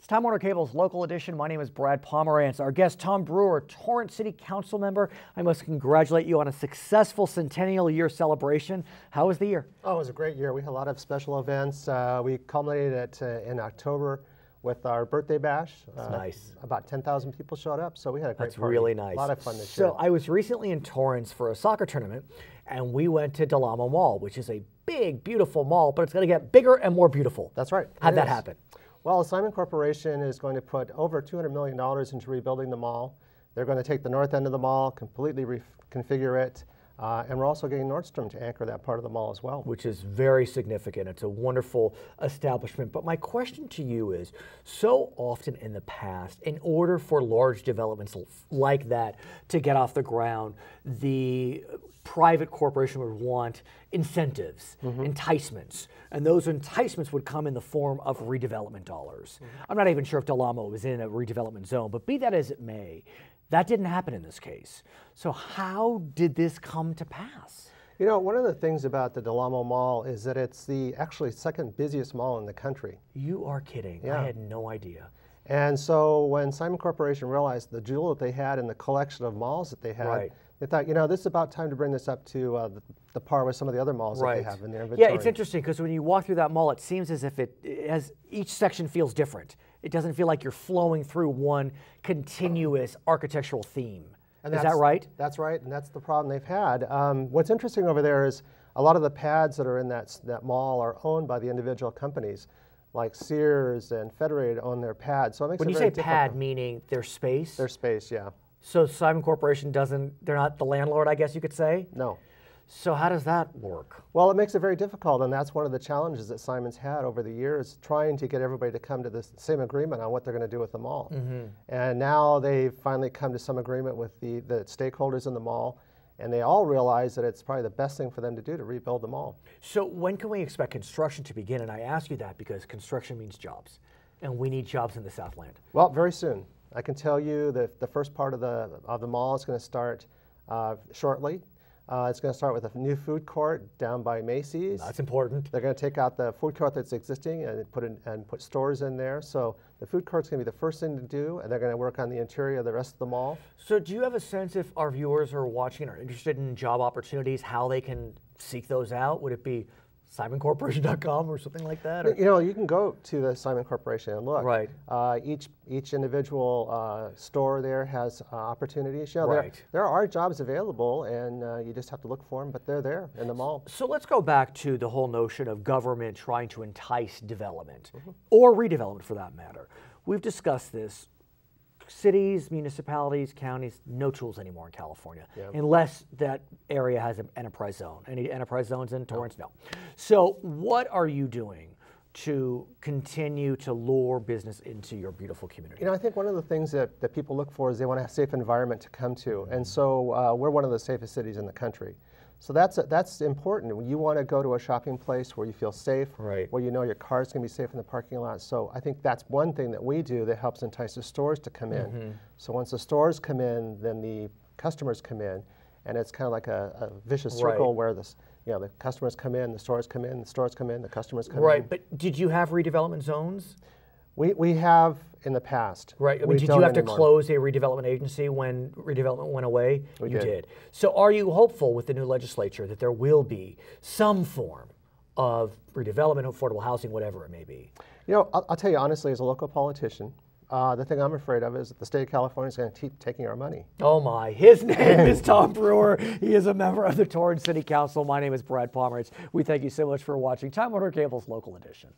It's Time Warner Cable's local edition. My name is Brad Pomerance. Our guest, Tom Brewer, Torrance City Council member. I must congratulate you on a successful centennial year celebration. How was the year? Oh, it was a great year. We had a lot of special events. We culminated it in October with our birthday bash. That's nice. About 10,000 people showed up, so we had a great That's party. really nice. A lot of fun this year. So I was recently in Torrance for a soccer tournament, and we went to Del Amo Mall, which is a big, beautiful mall, but it's going to get bigger and more beautiful. That's right. How'd that happen? Well, the Simon Corporation is going to put over $200 million into rebuilding the mall. They're going to take the north end of the mall, completely reconfigure it, and we're also getting Nordstrom to anchor that part of the mall as well. Which is very significant. It's a wonderful establishment. But my question to you is, so often in the past, in order for large developments like that to get off the ground, the private corporation would want incentives, enticements, and those enticements would come in the form of redevelopment dollars. I'm not even sure if Del Amo was in a redevelopment zone, but be that as it may, that didn't happen in this case. So how did this come to pass? You know, one of the things about the Del Amo Mall is that it's the actually second busiest mall in the country. You are kidding. Yeah. I had no idea. And so when Simon Corporation realized the jewel that they had in the collection of malls that they had, they thought, you know, this is about time to bring this up to the par with some of the other malls that they have in their inventory. Yeah, it's interesting because when you walk through that mall, it seems as if each section feels different. It doesn't feel like you're flowing through one continuous architectural theme. Is that right? That's right, and that's the problem they've had. What's interesting over there is a lot of the pads that are in that mall are owned by the individual companies, like Sears and Federated own their pads. So it makes when it you very say pad, meaning their space? Their space, yeah. So Simon Corporation they're not the landlord, I guess you could say? No. So how does that work? Well, it makes it very difficult, and that's one of the challenges that Simon's had over the years, trying to get everybody to come to the same agreement on what they're going to do with the mall. And now they've finally come to some agreement with the stakeholders in the mall, and they all realize that it's probably the best thing for them to do to rebuild the mall. So when can we expect construction to begin? And I ask you that because construction means jobs, and we need jobs in the Southland. Well, very soon. I can tell you that the first part of the mall is going to start shortly. It's going to start with a new food court down by Macy's. That's important. They're going to take out the food court that's existing and put stores in there. So the food court's going to be the first thing to do, and they're going to work on the interior of the rest of the mall. So do you have a sense if our viewers are watching and are interested in job opportunities, how they can seek those out? Would it be SimonCorporation.com or something like that? Or? You know, you can go to the Simon Corporation and look. Right. Each individual store there has opportunities. You know, there are jobs available, and you just have to look for them, but they're there in the mall. So let's go back to the whole notion of government trying to entice development, or redevelopment for that matter. We've discussed this. Cities, municipalities, counties, no tools anymore in California, unless that area has an enterprise zone. Any enterprise zones in Torrance? No. So what are you doing to continue to lure business into your beautiful community? You know, I think one of the things that people look for is they want a safe environment to come to. And so we're one of the safest cities in the country. So that's important. You want to go to a shopping place where you feel safe, where you know your car's going to be safe in the parking lot. So I think that's one thing that we do that helps entice the stores to come in. So once the stores come in, then the customers come in, and it's kind of like a vicious circle where the customers come in, the stores come in, the stores come in, the customers come in. Right, but did you have redevelopment zones? We have in the past. Right. I mean, did you have to close a redevelopment agency when redevelopment went away? You did. So are you hopeful with the new legislature that there will be some form of redevelopment, affordable housing, whatever it may be? You know, I'll tell you honestly, as a local politician, the thing I'm afraid of is that the state of California is going to keep taking our money. Oh my, his name is Tom Brewer. He is a member of the Torrance City Council. My name is Brad Pomerance. We thank you so much for watching Time Warner Cable's Local Edition.